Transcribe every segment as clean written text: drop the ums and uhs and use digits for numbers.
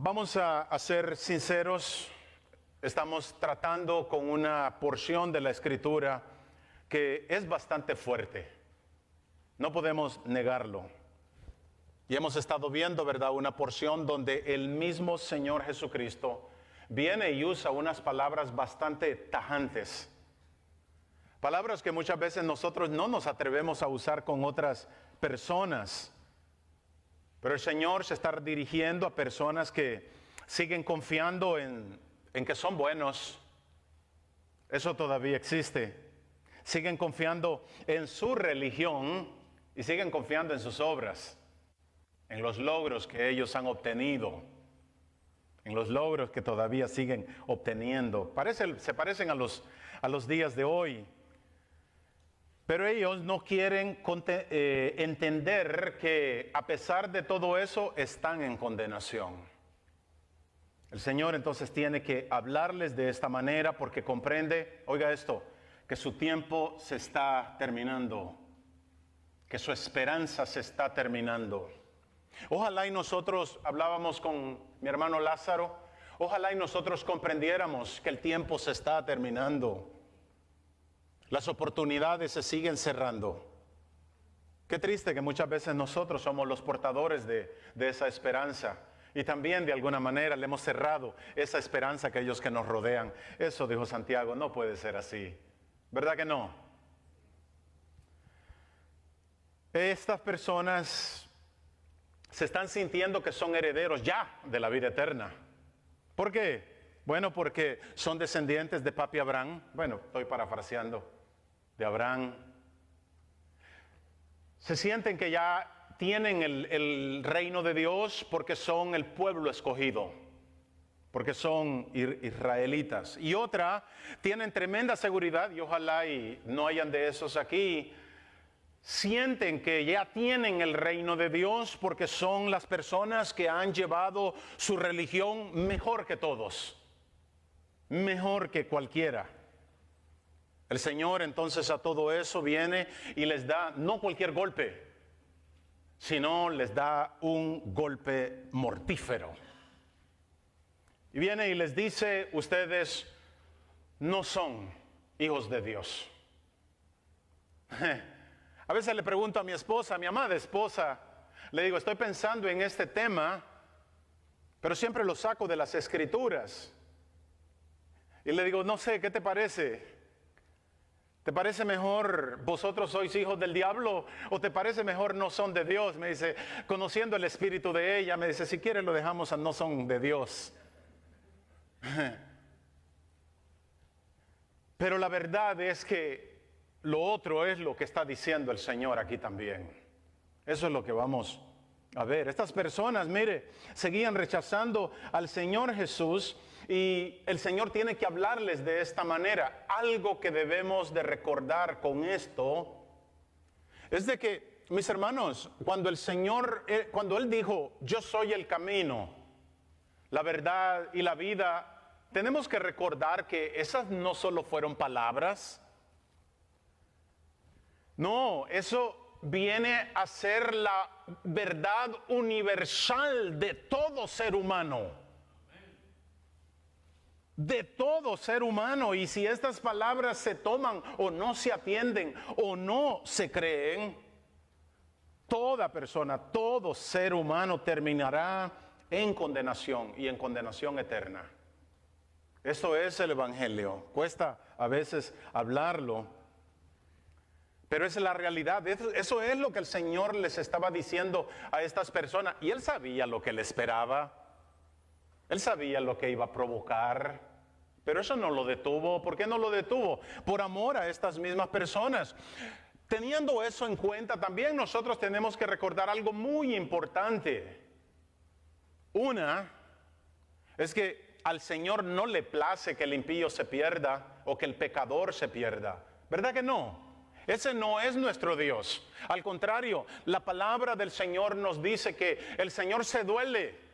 Vamos a ser sinceros, estamos tratando con una porción de la Escritura que es bastante fuerte, no podemos negarlo. Y hemos estado viendo, ¿verdad?, una porción donde el mismo Señor Jesucristo viene y usa unas palabras bastante tajantes. Palabras que muchas veces nosotros no nos atrevemos a usar con otras personas. Pero el Señor se está dirigiendo a personas que siguen confiando en que son buenos. Eso todavía existe. Siguen confiando en su religión y siguen confiando en sus obras, en los logros que ellos han obtenido, en los logros que todavía siguen obteniendo. Se parecen a los días de hoy. Pero ellos no quieren entender que a pesar de todo eso están en condenación. El Señor entonces tiene que hablarles de esta manera porque comprende, oiga esto, que su tiempo se está terminando, que su esperanza se está terminando. Ojalá y nosotros, hablábamos con mi hermano Lázaro, ojalá y nosotros comprendiéramos que el tiempo se está terminando. Las oportunidades se siguen cerrando. Qué triste que muchas veces nosotros somos los portadores de esa esperanza. Y también de alguna manera le hemos cerrado esa esperanza a aquellos que nos rodean. Eso, dijo Santiago, no puede ser así. ¿Verdad que no? Estas personas se están sintiendo que son herederos ya de la vida eterna. ¿Por qué? Bueno, porque son descendientes de papi Abraham. Bueno, estoy parafraseando. De Abraham. Se sienten que ya tienen el reino de Dios porque son el pueblo escogido, porque son israelitas. Y otra, tienen tremenda seguridad, y ojalá y no hayan de esos aquí, sienten que ya tienen el reino de Dios porque son las personas que han llevado su religión mejor que todos, mejor que cualquiera. El Señor entonces a todo eso viene y les da no cualquier golpe, sino les da un golpe mortífero. Y viene y les dice, ustedes no son hijos de Dios. A veces le pregunto a mi esposa, a mi amada esposa, le digo, estoy pensando en este tema, pero siempre lo saco de las Escrituras. Y le digo, no sé, ¿qué te parece? ¿Te parece mejor vosotros sois hijos del diablo o te parece mejor no son de Dios? Me dice, conociendo el espíritu de ella, me dice, si quieres lo dejamos a no son de Dios. Pero la verdad es que lo otro es lo que está diciendo el Señor aquí también. Eso es lo que vamos a ver. Estas personas, mire, seguían rechazando al Señor Jesús y el Señor tiene que hablarles de esta manera. Algo que debemos de recordar con esto es de que, mis hermanos, cuando el Señor, cuando Él dijo, yo soy el camino, la verdad y la vida, tenemos que recordar que esas no solo fueron palabras. No, eso viene a ser la verdad universal de todo ser humano. De todo ser humano. Y si estas palabras se toman o no se atienden o no se creen, toda persona, todo ser humano terminará en condenación y en condenación eterna. Esto es el Evangelio. Cuesta a veces hablarlo, pero esa es la realidad. Eso es lo que el Señor les estaba diciendo a estas personas. Y Él sabía lo que le esperaba. Él sabía lo que iba a provocar. Pero eso no lo detuvo. ¿Por qué no lo detuvo? Por amor a estas mismas personas. Teniendo eso en cuenta, también nosotros tenemos que recordar algo muy importante. Una, es que al Señor no le place que el impío se pierda o que el pecador se pierda. ¿Verdad que no? Ese no es nuestro Dios. Al contrario, la palabra del Señor nos dice que el Señor se duele.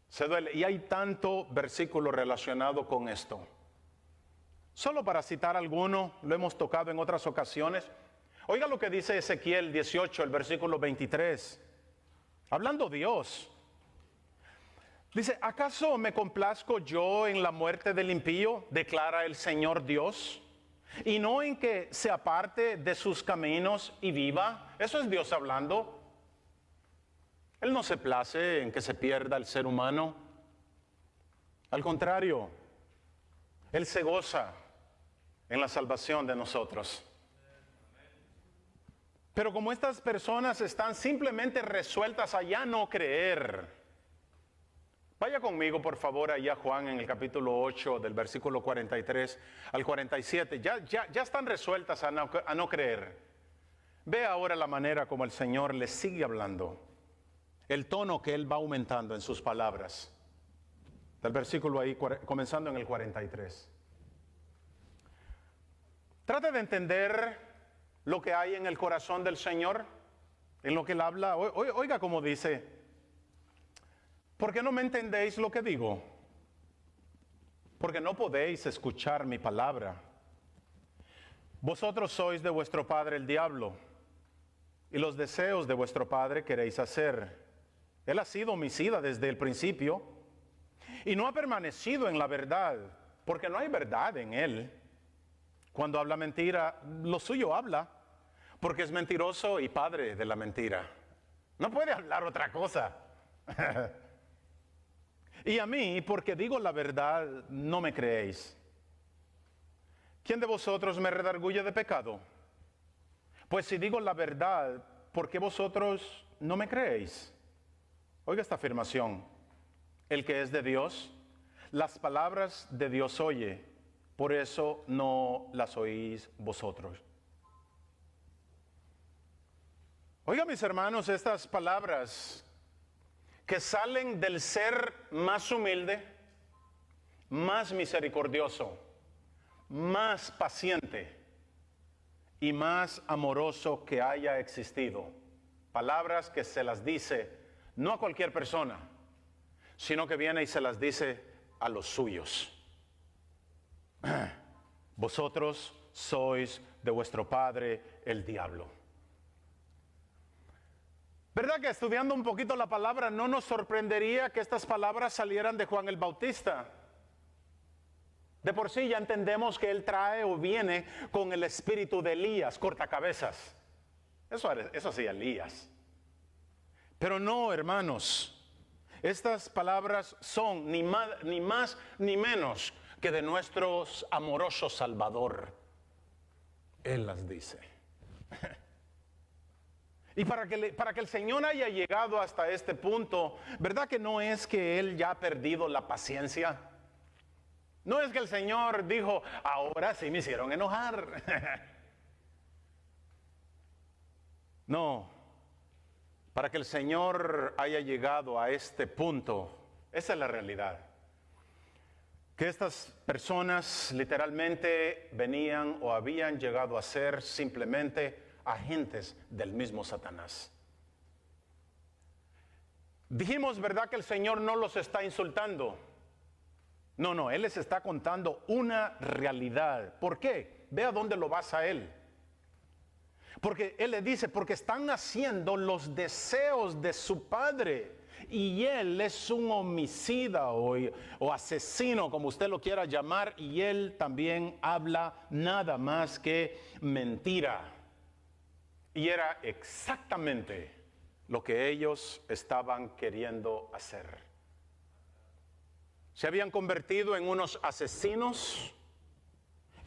Se duele. Y hay tanto versículo relacionado con esto. Solo para citar alguno, lo hemos tocado en otras ocasiones. Oiga lo que dice Ezequiel 18, el versículo 23. Hablando Dios. Dice, ¿acaso me complazco yo en la muerte del impío? Declara el Señor Dios. Y no en que se aparte de sus caminos y viva. Eso es Dios hablando. Él no se place en que se pierda el ser humano. Al contrario, Él se goza en la salvación de nosotros. Pero como estas personas están simplemente resueltas a ya no creer, vaya conmigo por favor allá Juan en el capítulo 8 del versículo 43 al 47. Ya están resueltas a no creer. Ve ahora la manera como el Señor les sigue hablando. El tono que Él va aumentando en sus palabras. Del versículo ahí, comenzando en el 43. Trate de entender lo que hay en el corazón del Señor, en lo que Él habla. Oiga como dice, ¿por qué no me entendéis lo que digo? Porque no podéis escuchar mi palabra. Vosotros sois de vuestro padre el diablo, y los deseos de vuestro padre queréis hacer. Él ha sido homicida desde el principio, y no ha permanecido en la verdad, porque no hay verdad en él. Cuando habla mentira, lo suyo habla, porque es mentiroso y padre de la mentira. No puede hablar otra cosa. Y a mí, porque digo la verdad, no me creéis. ¿Quién de vosotros me redarguye de pecado? Pues si digo la verdad, ¿por qué vosotros no me creéis? Oiga esta afirmación. El que es de Dios, las palabras de Dios oye, por eso no las oís vosotros. Oiga, mis hermanos, estas palabras que salen del ser más humilde, más misericordioso, más paciente y más amoroso que haya existido. Palabras que se las dice no a cualquier persona, sino que viene y se las dice a los suyos. Vosotros sois de vuestro padre el diablo. ¿Verdad que estudiando un poquito la palabra no nos sorprendería que estas palabras salieran de Juan el Bautista? De por sí ya entendemos que él trae o viene con el espíritu de Elías, cortacabezas. Eso sí, Elías. Pero no, hermanos, estas palabras son ni más ni menos que de nuestro amoroso Salvador. Él las dice. Y para que el Señor haya llegado hasta este punto, ¿verdad que no es que Él ya ha perdido la paciencia? No es que el Señor dijo, ahora sí me hicieron enojar. No, para que el Señor haya llegado a este punto, esa es la realidad. Que estas personas literalmente venían o habían llegado a ser simplemente agentes del mismo Satanás. Dijimos, ¿verdad?, que el Señor no los está insultando. No, Él les está contando una realidad. ¿Por qué? Ve a dónde lo basa Él. Porque Él le dice, porque están haciendo los deseos de su padre. Y Él es un homicida o asesino, como usted lo quiera llamar. Y Él también habla nada más que mentira. Y era exactamente lo que ellos estaban queriendo hacer. Se habían convertido en unos asesinos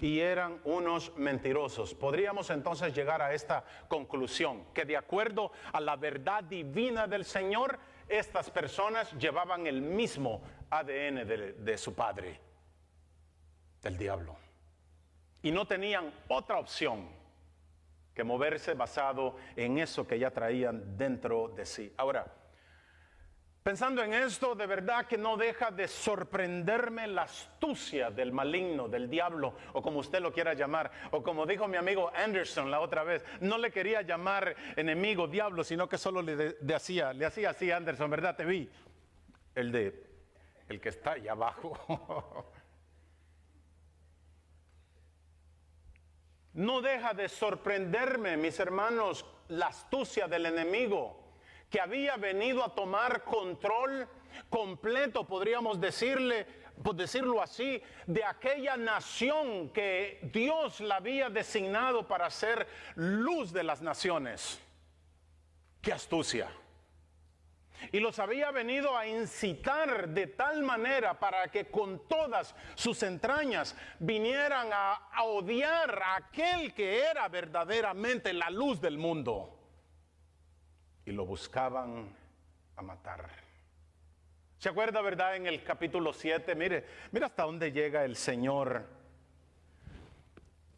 y eran unos mentirosos. Podríamos entonces llegar a esta conclusión, que de acuerdo a la verdad divina del Señor, estas personas llevaban el mismo ADN de su padre, del diablo. Y no tenían otra opción que moverse basado en eso que ya traían dentro de sí. Ahora, pensando en esto, de verdad que no deja de sorprenderme la astucia del maligno, del diablo, o como usted lo quiera llamar, o como dijo mi amigo Anderson la otra vez, no le quería llamar enemigo, diablo, sino que solo le hacía así, Anderson, ¿verdad? Te vi. El que está ahí abajo. No deja de sorprenderme, mis hermanos, la astucia del enemigo, que había venido a tomar control completo, podríamos decirlo así, de aquella nación que Dios la había designado para ser luz de las naciones. ¡Qué astucia! Y los había venido a incitar de tal manera para que con todas sus entrañas vinieran a odiar a aquel que era verdaderamente la luz del mundo. Y lo buscaban a matar. ¿Se acuerda, verdad, en el capítulo 7? Mire hasta dónde llega el Señor.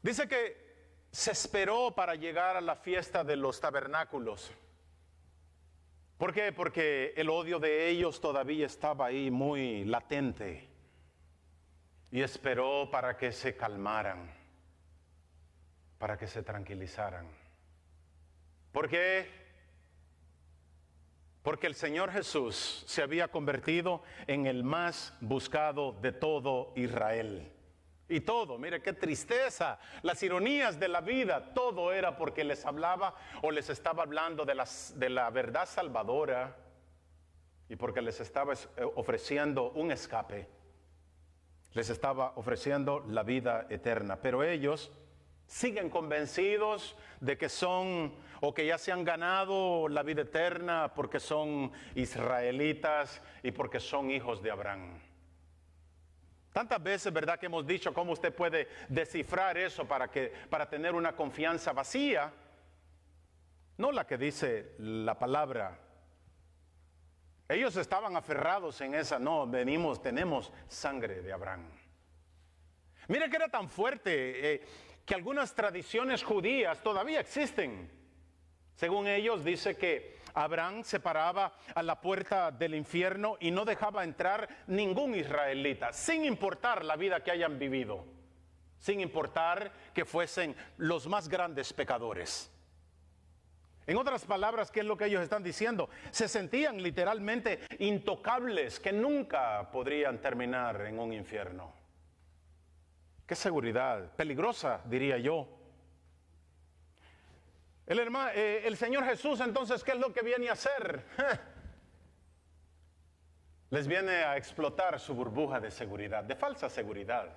Dice que se esperó para llegar a la fiesta de los tabernáculos. ¿Por qué? Porque el odio de ellos todavía estaba ahí muy latente. Y esperó para que se calmaran, para que se tranquilizaran. ¿Por qué? Porque el Señor Jesús se había convertido en el más buscado de todo Israel. Y todo, mire qué tristeza, las ironías de la vida, todo era porque les hablaba o les estaba hablando de la verdad salvadora y porque les estaba ofreciendo un escape, les estaba ofreciendo la vida eterna. Pero ellos siguen convencidos de que son o que ya se han ganado la vida eterna porque son israelitas y porque son hijos de Abraham. Tantas veces, ¿verdad?, que hemos dicho cómo usted puede descifrar eso para tener una confianza vacía, no la que dice la palabra. Ellos estaban aferrados en esa, no, tenemos sangre de Abraham. Mire que era tan fuerte que algunas tradiciones judías todavía existen. Según ellos, dice que Abraham se paraba a la puerta del infierno y no dejaba entrar ningún israelita, sin importar la vida que hayan vivido, sin importar que fuesen los más grandes pecadores. En otras palabras, ¿qué es lo que ellos están diciendo? Se sentían literalmente intocables, que nunca podrían terminar en un infierno. ¡Qué seguridad! Peligrosa, diría yo. El Señor Jesús, entonces, ¿qué es lo que viene a hacer? Les viene a explotar su burbuja de seguridad, de falsa seguridad.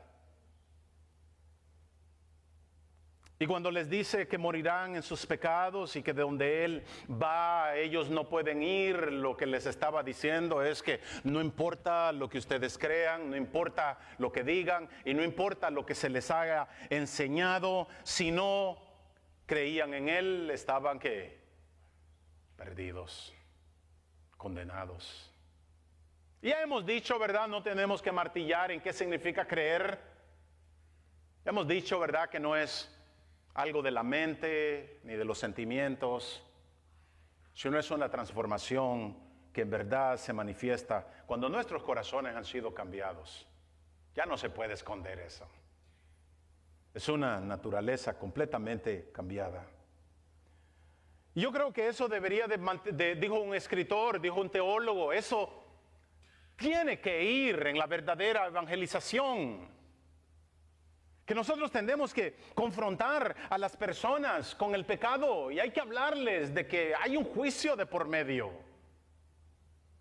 Y cuando les dice que morirán en sus pecados y que de donde Él va, ellos no pueden ir, lo que les estaba diciendo es que no importa lo que ustedes crean, no importa lo que digan y no importa lo que se les haya enseñado, si no creían en Él, estaban ¿qué? Perdidos, condenados. Y ya hemos dicho, ¿verdad? No tenemos que martillar en qué significa creer. Hemos dicho, ¿verdad?, que no es algo de la mente ni de los sentimientos, sino es una transformación que en verdad se manifiesta cuando nuestros corazones han sido cambiados. Ya no se puede esconder eso. Es una naturaleza completamente cambiada. Y yo creo que eso debería dijo un escritor, dijo un teólogo, eso tiene que ir en la verdadera evangelización. Que nosotros tenemos que confrontar a las personas con el pecado y hay que hablarles de que hay un juicio de por medio.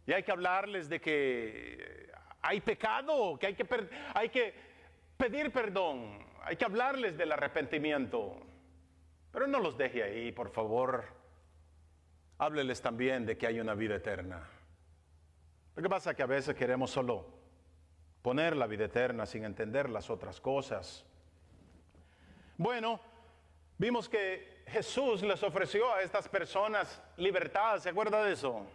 Y hay que hablarles de que hay pecado, que hay que pedir perdón. Hay que hablarles del arrepentimiento. Pero no los deje ahí, por favor. Hábleles también de que hay una vida eterna. Lo que pasa es que a veces queremos solo poner la vida eterna sin entender las otras cosas. Bueno, vimos que Jesús les ofreció a estas personas libertad, ¿se acuerda de eso?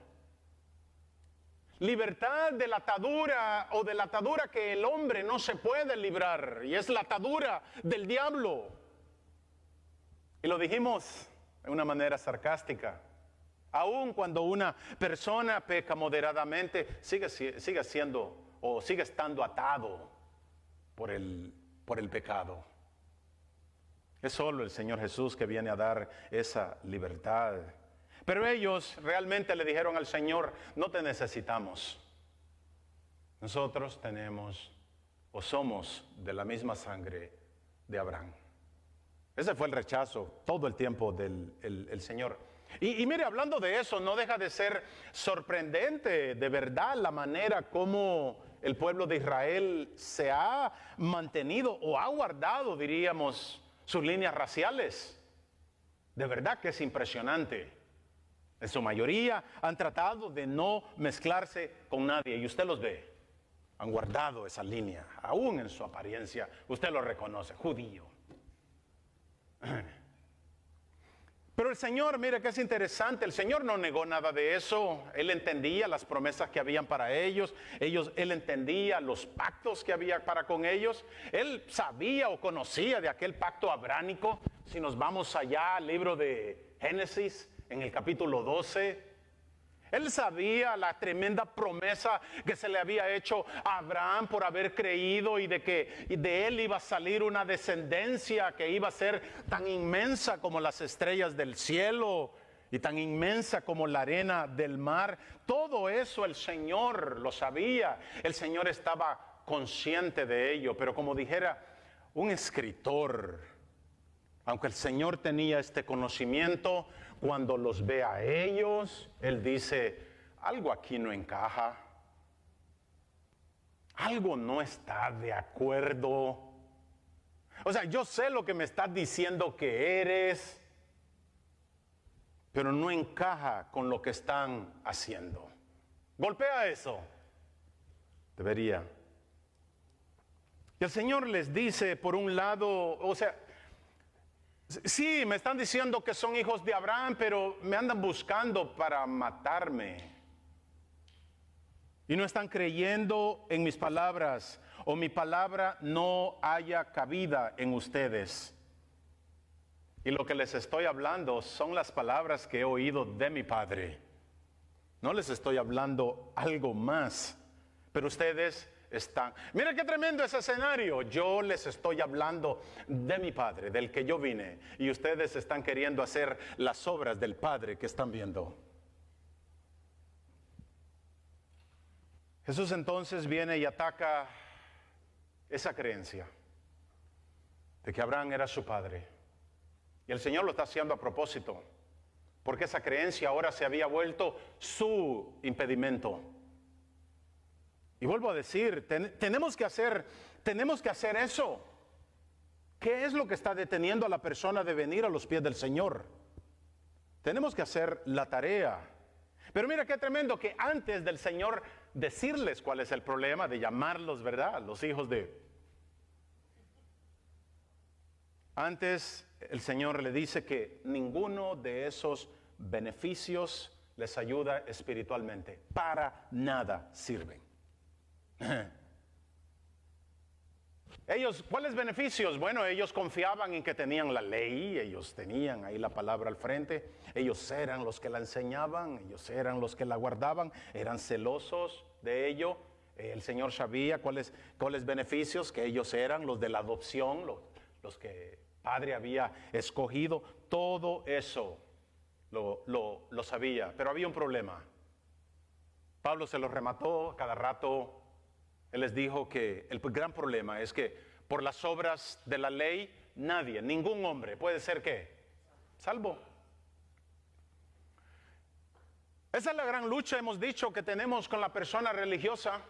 Libertad de la atadura o de la atadura que el hombre no se puede librar, y es la atadura del diablo. Y lo dijimos de una manera sarcástica. Aun cuando una persona peca moderadamente, sigue siendo o sigue estando atado por el pecado. Es solo el Señor Jesús que viene a dar esa libertad. Pero ellos realmente le dijeron al Señor, no te necesitamos. Nosotros tenemos o somos de la misma sangre de Abraham. Ese fue el rechazo todo el tiempo del Señor. Y mire, hablando de eso, no deja de ser sorprendente de verdad la manera como el pueblo de Israel se ha mantenido o ha guardado, diríamos, sus líneas raciales. De verdad que es impresionante. En su mayoría han tratado de no mezclarse con nadie y usted los ve. Han guardado esa línea, aún en su apariencia. Usted lo reconoce, judío. Pero el Señor, mire que es interesante, el Señor no negó nada de eso. Él entendía las promesas que habían para ellos. Él entendía los pactos que había para con ellos. Él sabía o conocía de aquel pacto abránico. Si nos vamos allá al libro de Génesis, en el capítulo 12, él sabía la tremenda promesa que se le había hecho a Abraham por haber creído y de que de él iba a salir una descendencia que iba a ser tan inmensa como las estrellas del cielo y tan inmensa como la arena del mar. Todo eso el Señor lo sabía. El Señor estaba consciente de ello, pero como dijera un escritor, aunque el Señor tenía este conocimiento, cuando los ve a ellos, Él dice, algo aquí no encaja, algo no está de acuerdo. O sea, yo sé lo que me estás diciendo que eres, pero no encaja con lo que están haciendo. Golpea eso. Debería. Y el Señor les dice, por un lado, o sea, sí, me están diciendo que son hijos de Abraham, pero me andan buscando para matarme. Y no están creyendo en mis palabras, o mi palabra no haya cabida en ustedes. Y lo que les estoy hablando son las palabras que he oído de mi Padre. No les estoy hablando algo más, pero ustedes están. Miren qué tremendo ese escenario. Yo les estoy hablando de mi Padre, del que yo vine, y ustedes están queriendo hacer las obras del Padre que están viendo. Jesús entonces viene y ataca esa creencia de que Abraham era su padre. Y el Señor lo está haciendo a propósito, porque esa creencia ahora se había vuelto su impedimento. Y vuelvo a decir, tenemos que hacer eso. ¿Qué es lo que está deteniendo a la persona de venir a los pies del Señor? Tenemos que hacer la tarea. Pero mira qué tremendo que antes del Señor decirles cuál es el problema, de llamarlos, ¿verdad?, los hijos de... Antes el Señor le dice que ninguno de esos beneficios les ayuda espiritualmente. Para nada sirven. Ellos, ¿cuáles beneficios? Bueno, ellos confiaban en que tenían la ley, ellos tenían ahí la palabra al frente, ellos eran los que la enseñaban, ellos eran los que la guardaban, eran celosos de ello. El Señor sabía cuáles beneficios, que ellos eran los de la adopción, los que Padre había escogido. Todo eso lo sabía, pero había un problema. Pablo se lo remató cada rato. Él les dijo que el gran problema es que por las obras de la ley nadie, ningún hombre puede ser ¿qué? Salvo. Esa es la gran lucha, hemos dicho, que tenemos con la persona religiosa.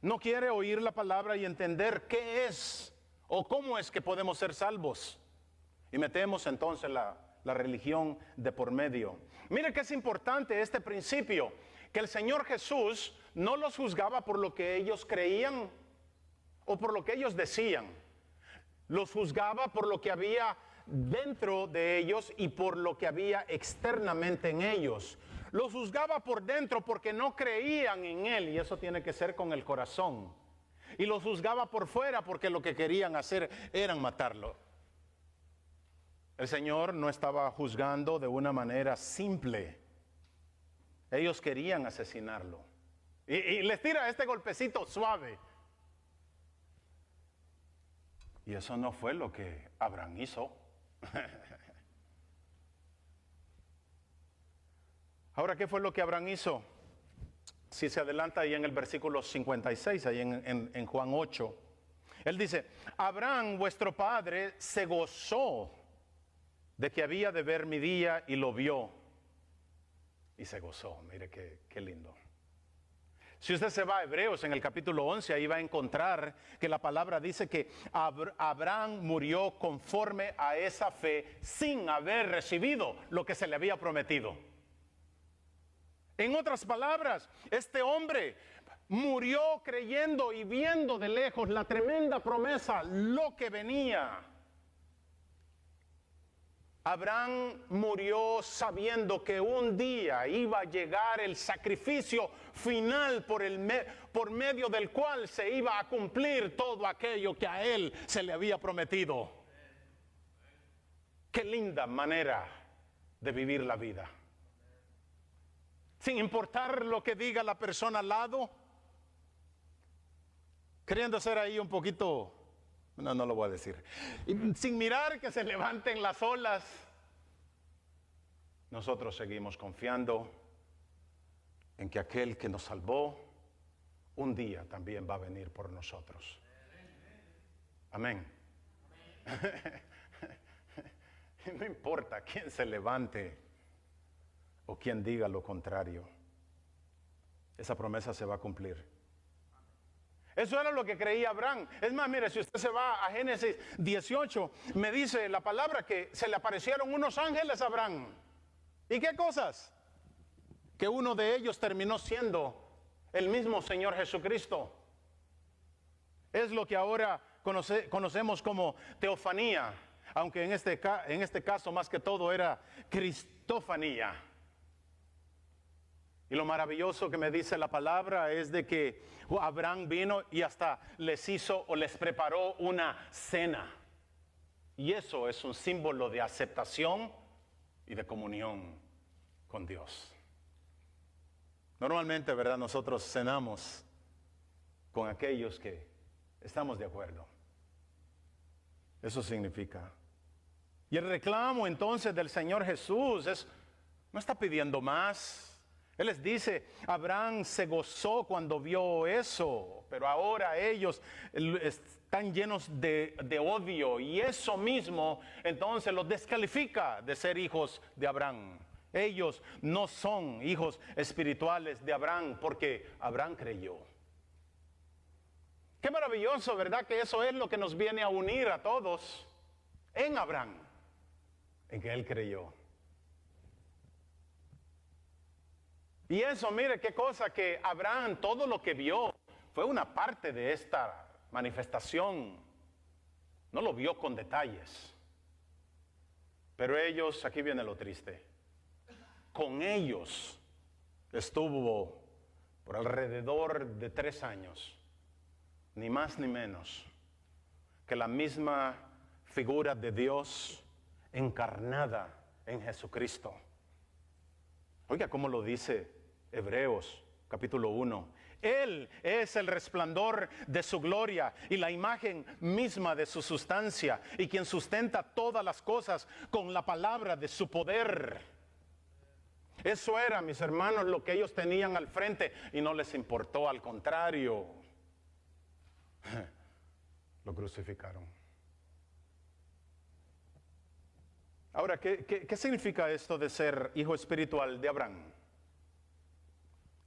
No quiere oír la palabra y entender qué es o cómo es que podemos ser salvos. Y metemos entonces la religión de por medio. Mire que es importante este principio, que el Señor Jesús no los juzgaba por lo que ellos creían o por lo que ellos decían. Los juzgaba por lo que había dentro de ellos y por lo que había externamente en ellos. Los juzgaba por dentro porque no creían en Él, y eso tiene que ser con el corazón. Y los juzgaba por fuera porque lo que querían hacer era matarlo. El Señor no estaba juzgando de una manera simple. Ellos querían asesinarlo. Y les tira este golpecito suave. Y eso no fue lo que Abraham hizo. Ahora, ¿qué fue lo que Abraham hizo? Si se adelanta ahí en el versículo 56, ahí en Juan 8. Él dice, Abraham, vuestro padre, se gozó de que había de ver mi día y lo vio y se gozó. Mire qué lindo. Si usted se va a Hebreos en el capítulo 11, ahí va a encontrar que la palabra dice que Abraham murió conforme a esa fe sin haber recibido lo que se le había prometido. En otras palabras, este hombre murió creyendo y viendo de lejos la tremenda promesa, lo que venía. Abraham murió sabiendo que un día iba a llegar el sacrificio final por medio del cual se iba a cumplir todo aquello que a él se le había prometido. Qué linda manera de vivir la vida. Sin importar lo que diga la persona al lado, queriendo ser ahí un poquito... No lo voy a decir. Sin mirar que se levanten las olas, nosotros seguimos confiando en que aquel que nos salvó, un día también va a venir por nosotros. Amén. No importa quién se levante o quién diga lo contrario, esa promesa se va a cumplir. Eso era lo que creía Abraham. Es más, mire, si usted se va a Génesis 18, me dice la palabra que se le aparecieron unos ángeles a Abraham. ¿Y qué cosas? Que uno de ellos terminó siendo el mismo Señor Jesucristo. Es lo que ahora conocemos como teofanía, aunque en este caso más que todo era cristofanía. Y lo maravilloso que me dice la palabra es de que Abraham vino y hasta les hizo o les preparó una cena. Y eso es un símbolo de aceptación y de comunión con Dios. Normalmente, ¿verdad? Nosotros cenamos con aquellos que estamos de acuerdo. Eso significa. Y el reclamo entonces del Señor Jesús no está pidiendo más. Él les dice, Abraham se gozó cuando vio eso, pero ahora ellos están llenos de odio y eso mismo entonces los descalifica de ser hijos de Abraham. Ellos no son hijos espirituales de Abraham porque Abraham creyó. Qué maravilloso, ¿verdad? Que eso es lo que nos viene a unir a todos en Abraham, en que él creyó. Y eso, mire qué cosa, que Abraham todo lo que vio fue una parte de esta manifestación. No lo vio con detalles. Pero ellos, aquí viene lo triste, con ellos estuvo por alrededor de 3 años, ni más ni menos que la misma figura de Dios encarnada en Jesucristo. Oiga cómo lo dice Hebreos capítulo 1. Él es el resplandor de su gloria y la imagen misma de su sustancia, y quien sustenta todas las cosas con la palabra de su poder. Eso era, mis hermanos, lo que ellos tenían al frente y no les importó, al contrario, lo crucificaron. Ahora, ¿qué significa esto de ser hijo espiritual de Abraham?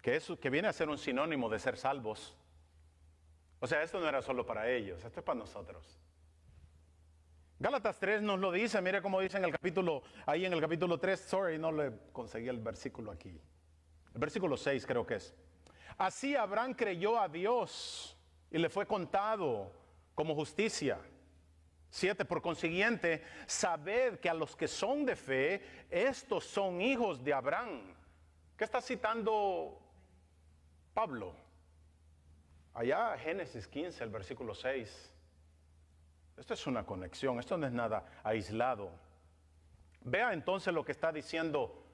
Que viene a ser un sinónimo de ser salvos. O sea, esto no era solo para ellos, esto es para nosotros. Gálatas 3 nos lo dice, mire cómo dice ahí en el capítulo 3, no le conseguí el versículo aquí. El versículo 6 creo que es. Así Abraham creyó a Dios y le fue contado como justicia. 7, por consiguiente, sabed que a los que son de fe, estos son hijos de Abraham. ¿Qué está citando Pablo? Allá Génesis 15, el versículo 6. Esto es una conexión, esto no es nada aislado. Vea entonces lo que está diciendo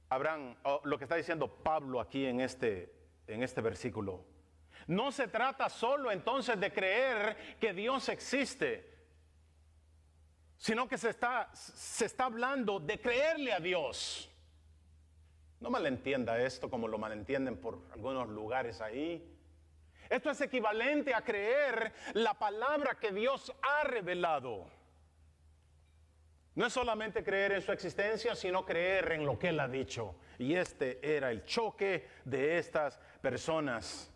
Abraham, lo que está diciendo Pablo aquí en este versículo. No se trata solo entonces de creer que Dios existe, sino que se está hablando de creerle a Dios. No malentienda esto como lo malentienden por algunos lugares ahí. Esto es equivalente a creer la palabra que Dios ha revelado. No es solamente creer en su existencia, sino creer en lo que Él ha dicho. Y este era el choque de estas personas.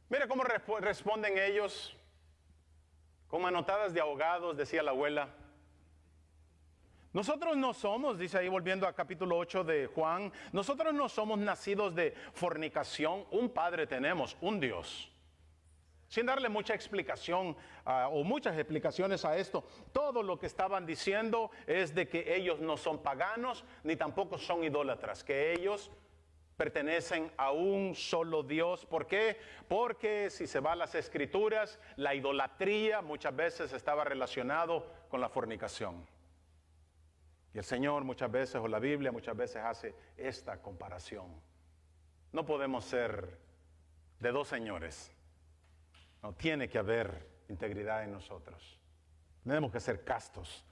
Mira cómo responden ellos, con manotadas de ahogados, decía la abuela. Nosotros no somos, dice ahí volviendo a capítulo 8 de Juan, nosotros no somos nacidos de fornicación, un Padre tenemos, un Dios. Sin darle mucha explicación o muchas explicaciones a esto, todo lo que estaban diciendo es de que ellos no son paganos ni tampoco son idólatras, que ellos pertenecen a un solo Dios. ¿Por qué? Porque si se va a las Escrituras, la idolatría muchas veces estaba relacionado con la fornicación. Y el Señor muchas veces, o la Biblia muchas veces hace esta comparación. No podemos ser de dos señores. No, tiene que haber integridad en nosotros. Tenemos que ser castos.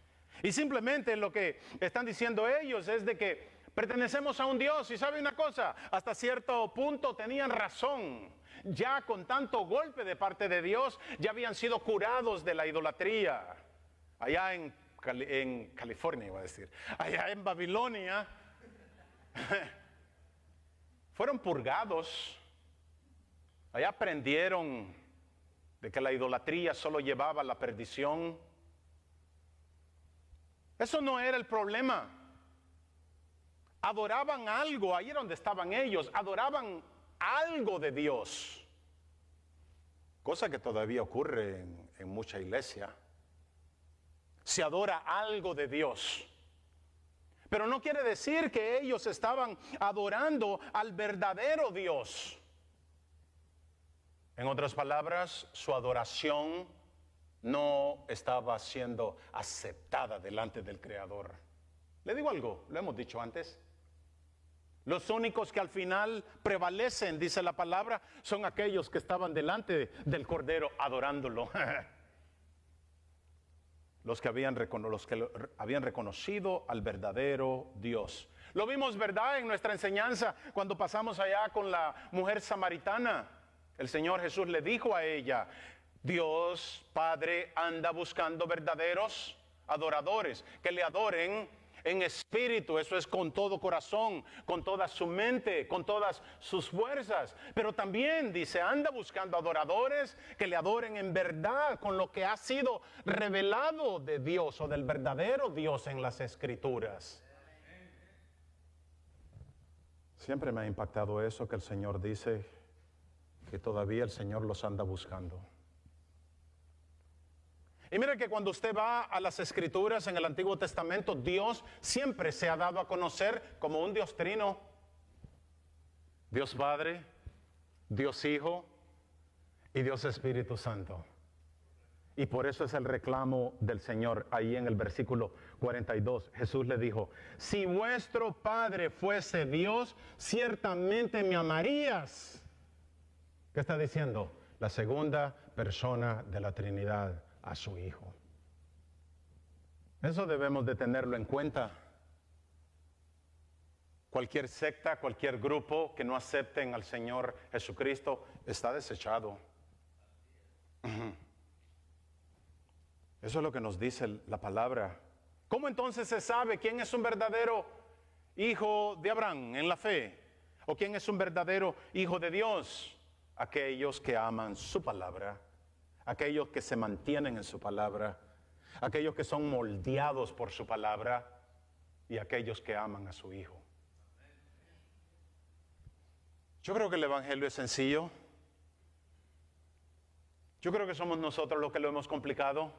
Y simplemente lo que están diciendo ellos es de que pertenecemos a un Dios. Y sabe una cosa, hasta cierto punto tenían razón. Ya con tanto golpe de parte de Dios, ya habían sido curados de la idolatría. Allá en California, iba a decir, allá en Babilonia, fueron purgados. Allá aprendieron de que la idolatría solo llevaba a la perdición. Eso no era el problema. Adoraban algo, ahí era donde estaban ellos, adoraban algo de Dios. Cosa que todavía ocurre en mucha iglesia. Se adora algo de Dios. Pero no quiere decir que ellos estaban adorando al verdadero Dios. En otras palabras, su adoración no estaba siendo aceptada delante del Creador. Le digo algo, lo hemos dicho antes. Los únicos que al final prevalecen, dice la palabra, son aquellos que estaban delante del Cordero adorándolo. Los que habían reconocido al verdadero Dios. Lo vimos, ¿verdad?, en nuestra enseñanza cuando pasamos allá con la mujer samaritana. El Señor Jesús le dijo a ella, Dios Padre anda buscando verdaderos adoradores, que le adoren en espíritu, eso es con todo corazón, con toda su mente, con todas sus fuerzas. Pero también dice, anda buscando adoradores que le adoren en verdad, con lo que ha sido revelado de Dios o del verdadero Dios en las Escrituras. Siempre me ha impactado eso, que el Señor dice que todavía el Señor los anda buscando. Y mire que cuando usted va a las Escrituras en el Antiguo Testamento, Dios siempre se ha dado a conocer como un Dios trino. Dios Padre, Dios Hijo y Dios Espíritu Santo. Y por eso es el reclamo del Señor ahí en el versículo 42. Jesús le dijo, si vuestro Padre fuese Dios, ciertamente me amarías. ¿Qué está diciendo? La segunda persona de la Trinidad a su Hijo. Eso debemos de tenerlo en cuenta. Cualquier secta, cualquier grupo que no acepten al Señor Jesucristo está desechado. Eso es lo que nos dice la palabra. ¿Cómo entonces se sabe quién es un verdadero hijo de Abraham en la fe? ¿O quién es un verdadero hijo de Dios? Aquellos que aman su palabra, aquellos que se mantienen en su palabra, aquellos que son moldeados por su palabra y aquellos que aman a su Hijo. Yo creo que el Evangelio es sencillo. Yo creo que somos nosotros los que lo hemos complicado.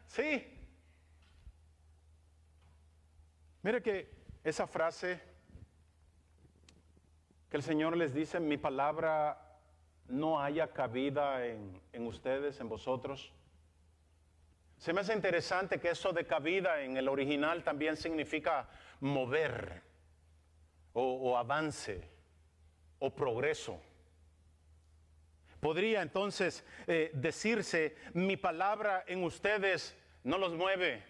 Sí. Mire que esa frase que el Señor les dice, mi palabra no haya cabida en ustedes, en vosotros. Se me hace interesante que eso de cabida en el original también significa mover o avance o progreso. Podría entonces decirse, mi palabra en ustedes no los mueve,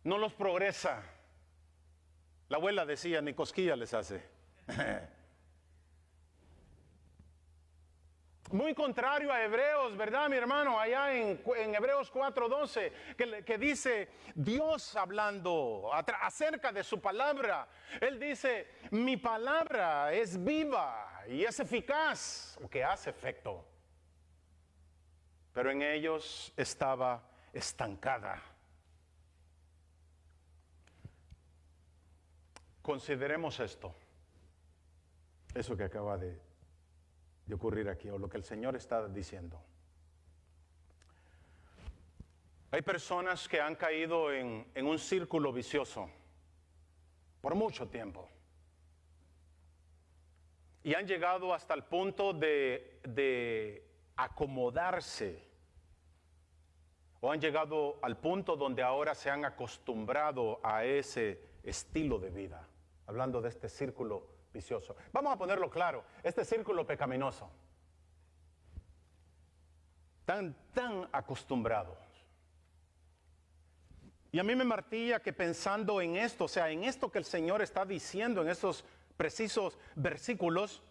no los progresa. La abuela decía, ni cosquilla les hace. Muy contrario a Hebreos, ¿verdad, mi hermano? Allá en Hebreos 4:12, que dice Dios hablando acerca de su palabra. Él dice, mi palabra es viva y es eficaz, o que hace efecto. Pero en ellos estaba estancada. Consideremos esto, eso que acaba de ocurrir aquí, o lo que el Señor está diciendo. Hay personas que han caído en un círculo vicioso por mucho tiempo y han llegado hasta el punto de acomodarse, o han llegado al punto donde ahora se han acostumbrado a ese estilo de vida, hablando de este círculo vicioso. Vamos a ponerlo claro, este círculo pecaminoso, tan acostumbrados. Y a mí me martilla que pensando en esto, o sea, en esto que el Señor está diciendo en estos precisos versículos,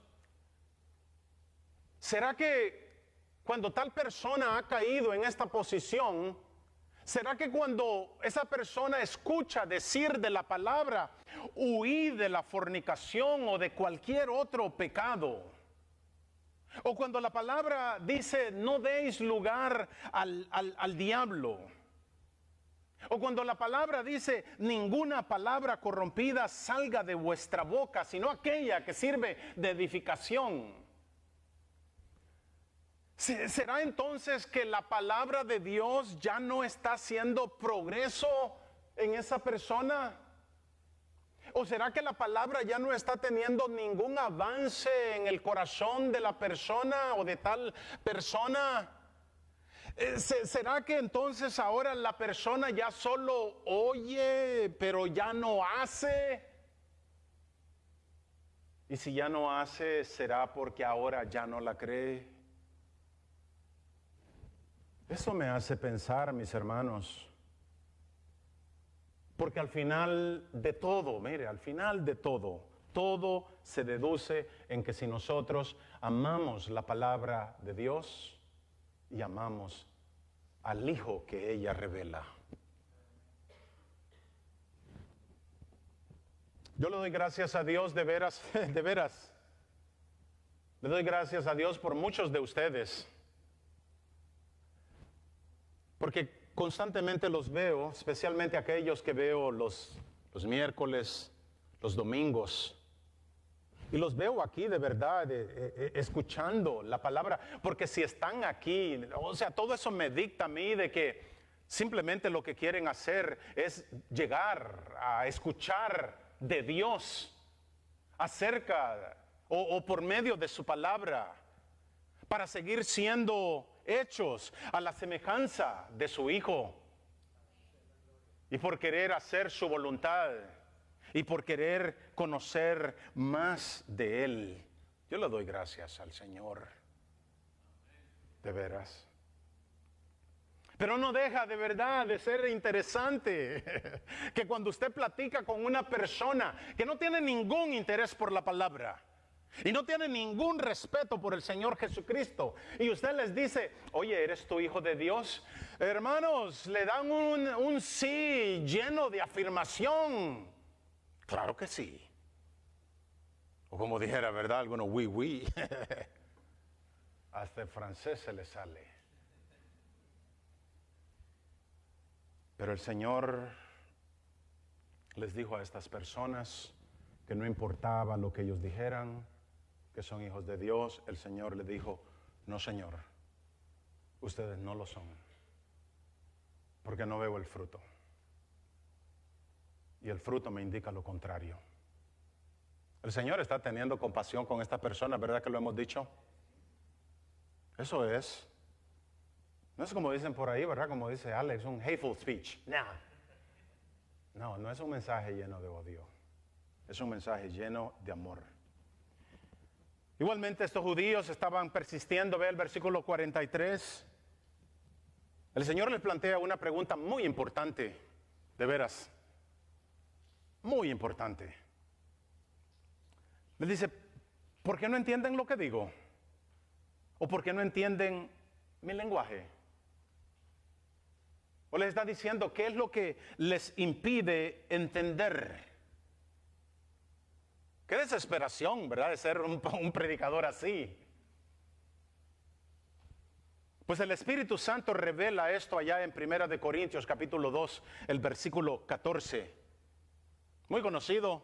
¿será que cuando tal persona ha caído en esta posición, será que cuando esa persona escucha decir de la palabra, huid de la fornicación o de cualquier otro pecado? O cuando la palabra dice, no deis lugar al diablo. O cuando la palabra dice, ninguna palabra corrompida salga de vuestra boca, sino aquella que sirve de edificación. ¿Será entonces que la palabra de Dios ya no está haciendo progreso en esa persona? ¿O será que la palabra ya no está teniendo ningún avance en el corazón de la persona o de tal persona? ¿Será que entonces ahora la persona ya solo oye, pero ya no hace? Y si ya no hace, ¿será porque ahora ya no la cree? Eso me hace pensar, mis hermanos, porque al final de todo, mire, al final de todo se deduce en que si nosotros amamos la palabra de Dios y amamos al Hijo que ella revela. Yo le doy gracias a Dios de veras, de veras. Le doy gracias a Dios por muchos de ustedes. Porque constantemente los veo, especialmente aquellos que veo los miércoles, los domingos. Y los veo aquí de verdad, escuchando la palabra. Porque si están aquí, o sea, todo eso me dicta a mí de que simplemente lo que quieren hacer es llegar a escuchar de Dios acerca o por medio de su palabra, para seguir siendo hechos a la semejanza de su Hijo, y por querer hacer su voluntad y por querer conocer más de Él. Yo le doy gracias al Señor, de veras. Pero no deja de verdad de ser interesante que cuando usted platica con una persona que no tiene ningún interés por la palabra y no tiene ningún respeto por el Señor Jesucristo, y usted les dice, oye, ¿eres tu hijo de Dios? Hermanos, le dan un sí lleno de afirmación. Claro que sí. O como dijera, ¿verdad? Algunos, oui, oui. Hasta el francés se le sale. Pero el Señor les dijo a estas personas que no importaba lo que ellos dijeran, que son hijos de Dios. El Señor le dijo, no, Señor, ustedes no lo son, porque no veo el fruto. Y el fruto me indica lo contrario. El Señor está teniendo compasión con esta persona, ¿verdad que lo hemos dicho? Eso es. No es como dicen por ahí, ¿verdad? Como dice Alex, un hateful speech. No es un mensaje lleno de odio. Es un mensaje lleno de amor. Igualmente estos judíos estaban persistiendo. Ve el versículo 43. El Señor les plantea una pregunta muy importante, de veras, muy importante. Les dice, ¿por qué no entienden lo que digo? ¿O porque no entienden mi lenguaje? ¿O les está diciendo qué es lo que les impide entender? Qué desesperación, ¿verdad? De ser un predicador así. Pues el Espíritu Santo revela esto allá en 1 Corintios capítulo 2, el versículo 14. Muy conocido.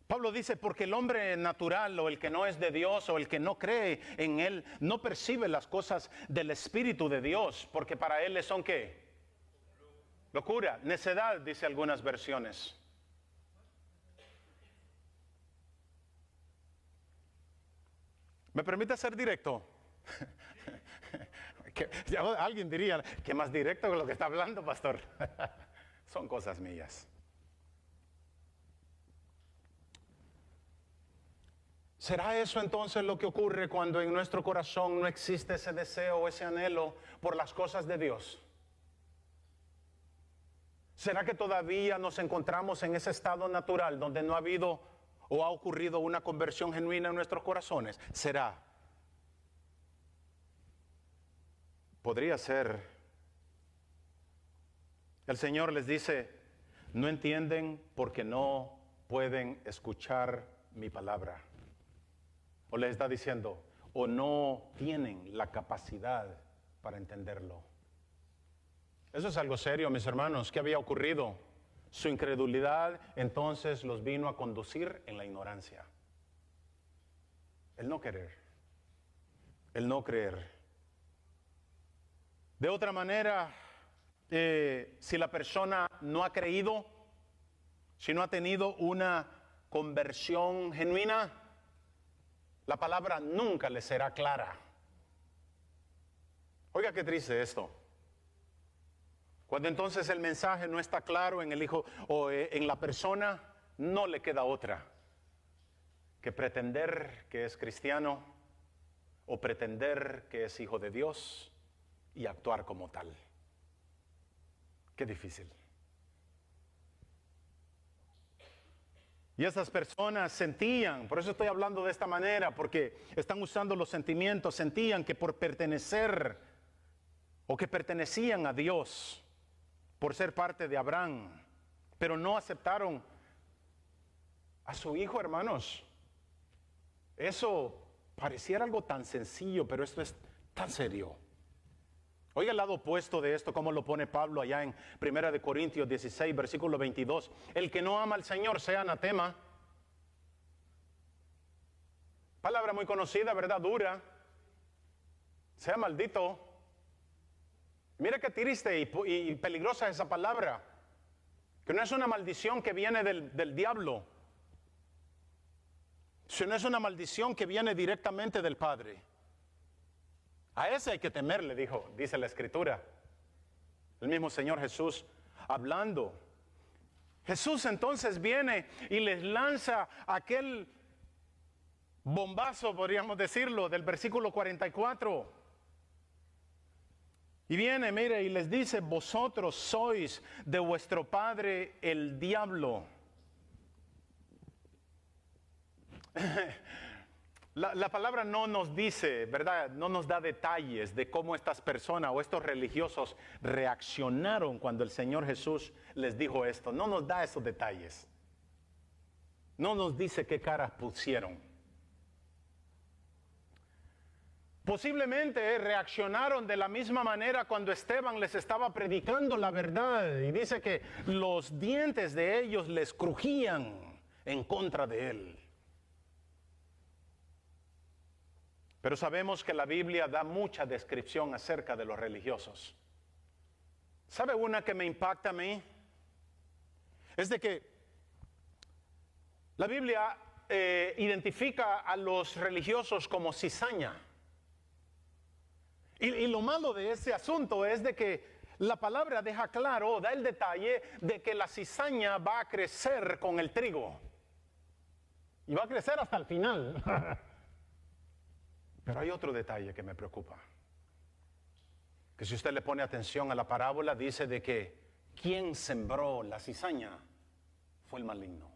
Pablo dice, porque el hombre natural o el que no es de Dios o el que no cree en Él no percibe las cosas del Espíritu de Dios, porque para él son ¿qué? Locura, necedad, dice algunas versiones. ¿Me permite ser directo? Alguien diría, ¿qué más directo que lo que está hablando, pastor? Son cosas mías. ¿Será eso entonces lo que ocurre cuando en nuestro corazón no existe ese deseo o ese anhelo por las cosas de Dios? ¿Será que todavía nos encontramos en ese estado natural donde no ha habido o ha ocurrido una conversión genuina en nuestros corazones? ¿Será? Podría ser. El Señor les dice, no entienden porque no pueden escuchar mi palabra. O les está diciendo, o no tienen la capacidad para entenderlo. Eso es algo serio, mis hermanos. ¿Qué había ocurrido? Su incredulidad entonces los vino a conducir en la ignorancia. El no querer. El no creer. De otra manera, si la persona no ha creído, si no ha tenido una conversión genuina, la palabra nunca le será clara. Oiga, qué triste esto. Cuando entonces el mensaje no está claro en el hijo o en la persona, no le queda otra que pretender que es cristiano o pretender que es hijo de Dios y actuar como tal. Qué difícil. Y esas personas sentían, por eso estoy hablando de esta manera, porque están usando los sentimientos, sentían que por pertenecer o que pertenecían a Dios, por ser parte de Abraham, pero no aceptaron a su hijo, hermanos. Eso pareciera algo tan sencillo, pero esto es tan serio. Oiga el lado opuesto de esto, como lo pone Pablo allá en 1 Corintios 16, versículo 22. El que no ama al Señor sea anatema. Palabra muy conocida, ¿verdad? Dura. Sea maldito. Mira qué triste y peligrosa esa palabra. Que no es una maldición que viene del diablo. Sino es una maldición que viene directamente del Padre. A ese hay que temerle, dice la Escritura. El mismo Señor Jesús hablando. Jesús entonces viene y les lanza aquel bombazo, podríamos decirlo, del versículo 44. Y viene, mire, y les dice, vosotros sois de vuestro padre el diablo. La palabra no nos dice, ¿verdad? No nos da detalles de cómo estas personas o estos religiosos reaccionaron cuando el Señor Jesús les dijo esto. No nos da esos detalles. No nos dice qué caras pusieron. Posiblemente reaccionaron de la misma manera cuando Esteban les estaba predicando la verdad. Y dice que los dientes de ellos les crujían en contra de él. Pero sabemos que la Biblia da mucha descripción acerca de los religiosos. ¿Sabe una que me impacta a mí? Es de que la Biblia identifica a los religiosos como cizaña. Y lo malo de ese asunto es de que la palabra deja claro, da el detalle de que la cizaña va a crecer con el trigo. Y va a crecer hasta el final. Pero hay otro detalle que me preocupa. Que si usted le pone atención a la parábola, dice de que quien sembró la cizaña fue el maligno.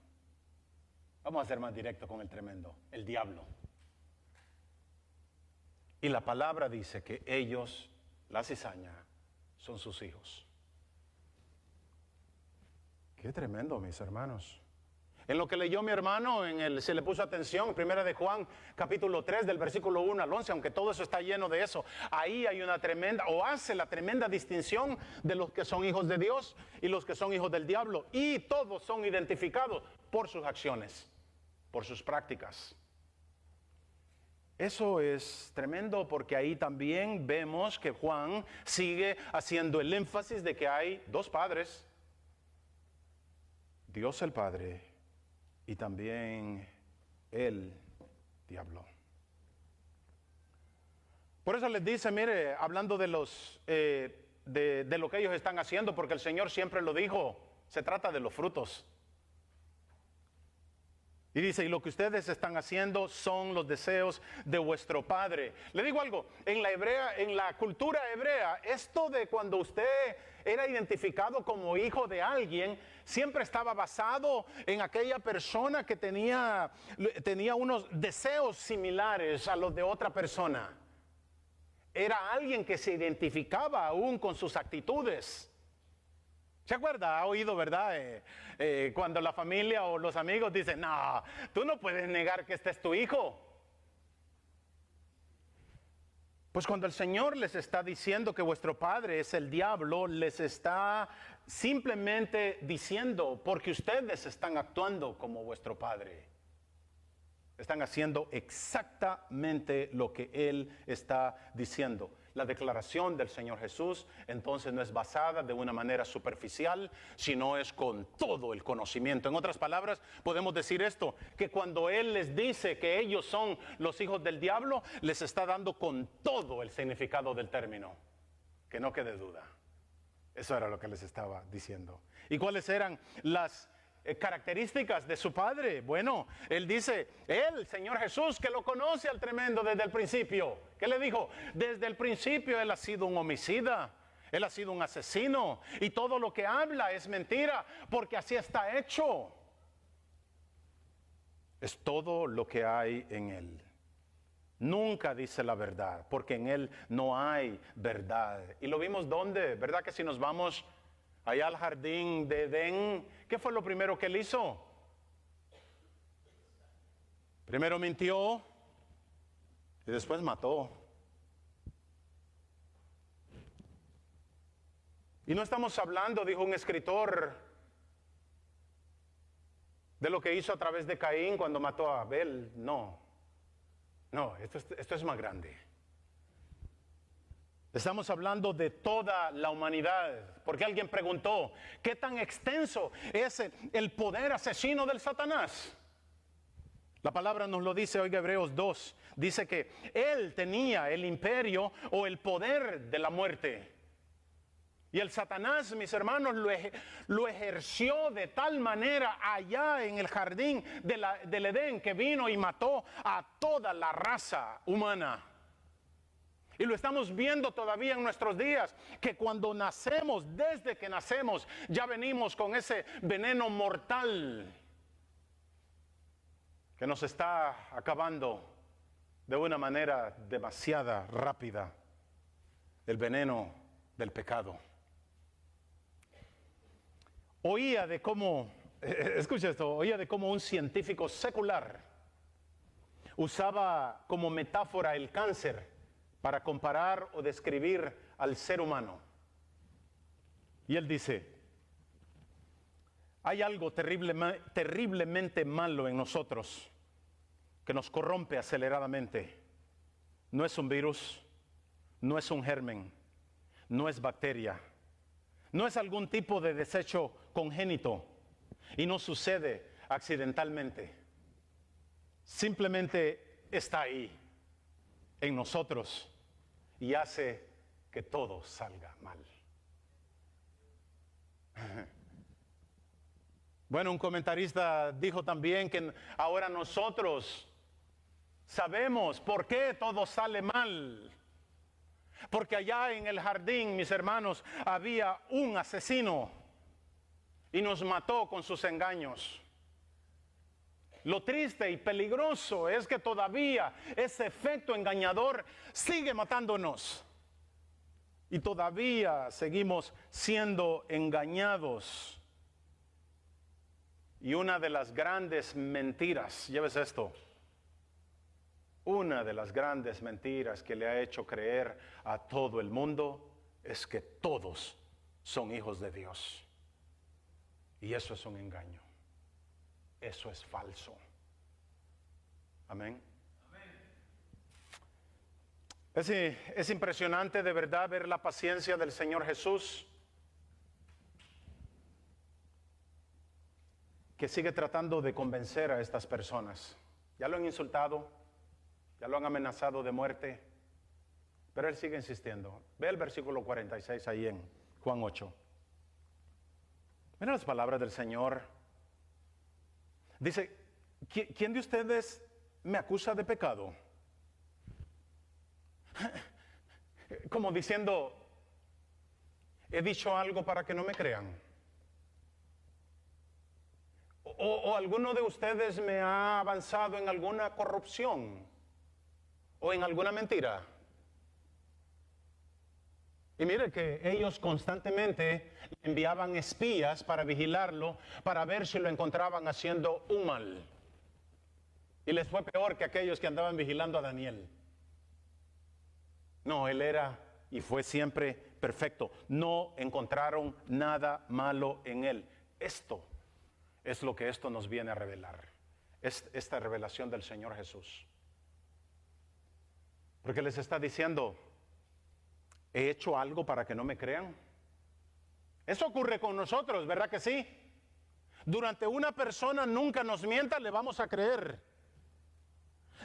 Vamos a ser más directo con el tremendo, el diablo. Y la palabra dice que ellos, la cizaña, son sus hijos. Qué tremendo, mis hermanos. En lo que leyó mi hermano, se le puso atención, primera de Juan, capítulo 3, del versículo 1 al 11, aunque todo eso está lleno de eso. Ahí hay una tremenda, o hace la tremenda distinción de los que son hijos de Dios y los que son hijos del diablo. Y todos son identificados por sus acciones, por sus prácticas. Eso es tremendo porque ahí también vemos que Juan sigue haciendo el énfasis de que hay dos padres. Dios el Padre y también el diablo. Por eso les dice, mire, hablando de de lo que ellos están haciendo, porque el Señor siempre lo dijo, se trata de los frutos. Y dice, y lo que ustedes están haciendo son los deseos de vuestro padre. Le digo algo, en la cultura hebrea, esto de cuando usted era identificado como hijo de alguien, siempre estaba basado en aquella persona que tenía unos deseos similares a los de otra persona. Era alguien que se identificaba aún con sus actitudes. ¿Se acuerda? Ha oído, ¿verdad? Cuando la familia o los amigos dicen, no, tú no puedes negar que este es tu hijo. Pues cuando el Señor les está diciendo que vuestro padre es el diablo, les está simplemente diciendo, porque ustedes están actuando como vuestro padre. Están haciendo exactamente lo que Él está diciendo. La declaración del Señor Jesús entonces no es basada de una manera superficial, sino es con todo el conocimiento. En otras palabras, podemos decir esto, que cuando Él les dice que ellos son los hijos del diablo, les está dando con todo el significado del término. Que no quede duda. Eso era lo que les estaba diciendo. ¿Y cuáles eran las características de su padre? Bueno, él dice, el Señor Jesús, que lo conoce al tremendo desde el principio. ¿Qué le dijo? Desde el principio él ha sido un homicida, él ha sido un asesino, y todo lo que habla es mentira, porque así está hecho. Es todo lo que hay en él. Nunca dice la verdad, porque en él no hay verdad. Y lo vimos ¿dónde? ¿Verdad que si nos vamos allá al jardín de Edén, ¿qué fue lo primero que él hizo? Primero mintió y después mató. Y no estamos hablando, dijo un escritor, de lo que hizo a través de Caín cuando mató a Abel. No, esto es más grande. Estamos hablando de toda la humanidad, porque alguien preguntó, ¿qué tan extenso es el poder asesino del Satanás? La palabra nos lo dice, oiga, Hebreos 2, dice que él tenía el imperio o el poder de la muerte. Y el Satanás, mis hermanos, lo ejerció de tal manera allá en el jardín del Edén, que vino y mató a toda la raza humana. Y lo estamos viendo todavía en nuestros días, que cuando nacemos, desde que nacemos, ya venimos con ese veneno mortal que nos está acabando de una manera demasiado rápida, el veneno del pecado. Oía de cómo un científico secular usaba como metáfora el cáncer para comparar o describir al ser humano. Y él dice, hay algo terriblemente malo en nosotros que nos corrompe aceleradamente. No es un virus, no es un germen, no es bacteria, no es algún tipo de desecho congénito y no sucede accidentalmente. Simplemente está ahí, en nosotros, y hace que todo salga mal. Bueno, un comentarista dijo también que ahora nosotros sabemos por qué todo sale mal. Porque allá en el jardín, mis hermanos, había un asesino y nos mató con sus engaños. Lo triste y peligroso es que todavía ese efecto engañador sigue matándonos. Y todavía seguimos siendo engañados. Y una de las grandes mentiras, llévese esto, una de las grandes mentiras que le ha hecho creer a todo el mundo es que todos son hijos de Dios. Y eso es un engaño. Eso es falso. Amén. Es impresionante de verdad ver la paciencia del Señor Jesús, que sigue tratando de convencer a estas personas. Ya lo han insultado, ya lo han amenazado de muerte, pero Él sigue insistiendo. Ve el versículo 46 ahí en Juan 8. Mira las palabras del Señor. Dice, ¿quién de ustedes me acusa de pecado? Como diciendo, he dicho algo para que no me crean. O alguno de ustedes me ha avanzado en alguna corrupción o en alguna mentira. Y mire que ellos constantemente enviaban espías para vigilarlo, para ver si lo encontraban haciendo un mal. Y les fue peor que aquellos que andaban vigilando a Daniel. No, él era y fue siempre perfecto. No encontraron nada malo en él. Esto es lo que esto nos viene a revelar. Esta revelación del Señor Jesús. Porque les está diciendo, ¿he hecho algo para que no me crean? Eso ocurre con nosotros, ¿verdad que sí? Durante una persona nunca nos mienta, le vamos a creer.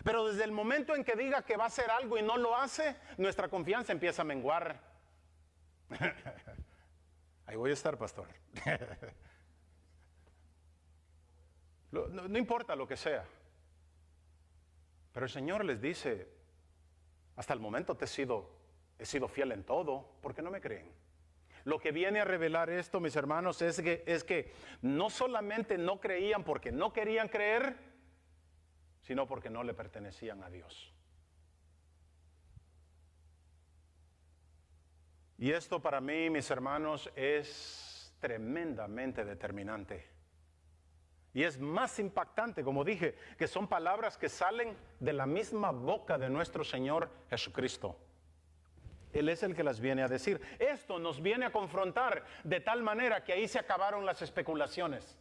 Pero desde el momento en que diga que va a hacer algo y no lo hace, nuestra confianza empieza a menguar. Ahí voy a estar, pastor. No importa lo que sea. Pero el Señor les dice, hasta el momento he sido fiel en todo, ¿por qué no me creen? Lo que viene a revelar esto, mis hermanos, es que no solamente no creían porque no querían creer, sino porque no le pertenecían a Dios. Y esto para mí, mis hermanos, es tremendamente determinante. Y es más impactante, como dije, que son palabras que salen de la misma boca de nuestro Señor Jesucristo. Él es el que las viene a decir. Esto nos viene a confrontar de tal manera que ahí se acabaron las especulaciones.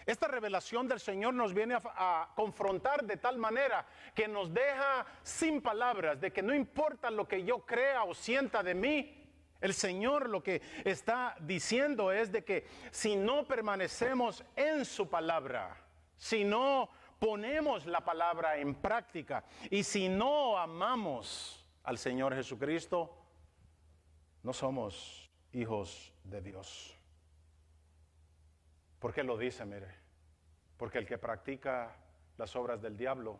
Esta revelación del Señor nos viene a confrontar de tal manera que nos deja sin palabras, de que no importa lo que yo crea o sienta de mí, el Señor lo que está diciendo es de que si no permanecemos en su palabra, si no ponemos la palabra en práctica y si no amamos al Señor Jesucristo, no somos hijos de Dios. ¿Por qué lo dice? Mire, porque el que practica las obras del diablo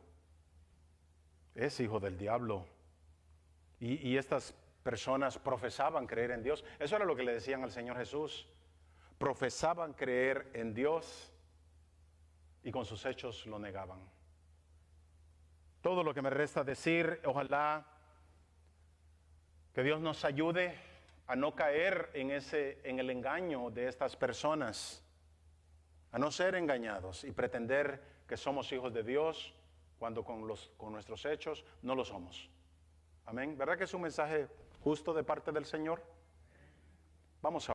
es hijo del diablo. Y estas personas profesaban creer en Dios. Eso era lo que le decían al Señor Jesús. Profesaban creer en Dios y con sus hechos lo negaban. Todo lo que me resta decir, ojalá que Dios nos ayude a no caer en el engaño de estas personas, a no ser engañados y pretender que somos hijos de Dios cuando con nuestros hechos no lo somos. Amén. ¿Verdad que es un mensaje justo de parte del Señor? Vamos a orar.